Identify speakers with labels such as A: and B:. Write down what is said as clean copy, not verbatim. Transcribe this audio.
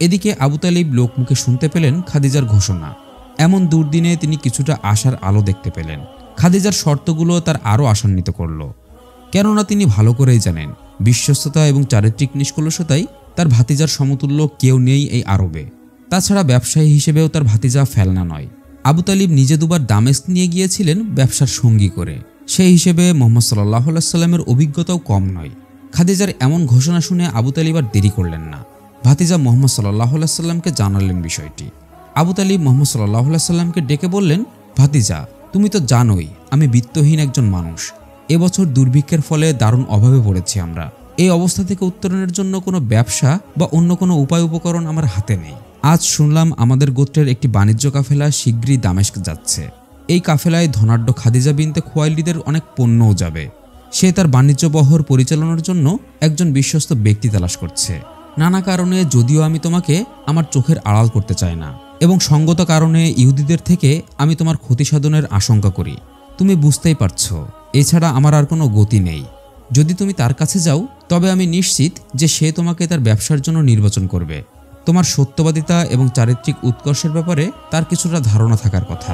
A: এদিকে আবু তালিব লোকমুখে শুনতে পেলেন খাদিজার ঘোষণা। এমন দুর্দিনে তিনি কিছুটা আশার আলো দেখতে পেলেন। খাদিজার শর্তগুলো তার আরও আশান্বিত করল, কেননা তিনি ভালো করেই জানেন বিশ্বস্ততা এবং চারিত্রিক নিষ্কলুষতাই তার ভাতিজার সমতুল্য কেউ নেই এই আরবে। তাছাড়া ব্যবসায়ী হিসেবেও তার ভাতিজা ফেলনা নয়। আবু তালিব নিজে দুবার দামেস্ক নিয়ে গিয়েছিলেন ব্যবসার সঙ্গী করে, সেই হিসেবে মুহাম্মদ সাল্লাল্লাহু আলাইহি সাল্লামের অভিজ্ঞতাও কম নয়। খাদিজার এমন ঘোষণা শুনে আবু তালিব আর দেরি করলেন না। ভাতিজা মুহাম্মদ সাল্লাল্লাহু আলাইহি সাল্লামকে জানালেন বিষয়টি। আবু তালিব মুহাম্মদ সাল্লাল্লাহু আলাইহি সাল্লামকে ডেকে বললেন, ভাতিজা, তুমি তো জানোই আমি বিত্তহীন একজন মানুষ। এবছর দুর্ভিক্ষের ফলে দারুণ অভাবে পড়েছি আমরা। এই অবস্থা থেকে উত্তরণের জন্য কোনো ব্যবসা বা অন্য কোনো উপায় উপকরণ আমার হাতে নেই। আজ শুনলাম আমাদের গোত্রের একটি বাণিজ্য কাফেলা শীঘ্রই দামেস্ক যাচ্ছে। এই কাফেলায় ধনাঢ্য খাদিজা বিনতে খুয়াইলিদের অনেক পণ্যও যাবে। সে তার বাণিজ্য বহর পরিচালনার জন্য একজন বিশ্বস্ত ব্যক্তি তালাশ করছে। নানা কারণে যদিও আমি তোমাকে আমার চোখের আড়াল করতে চাই না এবং সঙ্গত কারণে ইহুদিদের থেকে আমি তোমার ক্ষতি সাধনের আশঙ্কা করি, তুমি বুঝতেই পারছো। এছাড়া আমার আর কোনো গতি নেই। যদি তুমি তার কাছে যাও তবে আমি নিশ্চিত যে সে তোমাকে তার ব্যবসার জন্য নির্বাচন করবে। তোমার সত্যবাদিতা এবং চারিত্রিক উৎকর্ষের ব্যাপারে তার কিছুটা ধারণা থাকার কথা।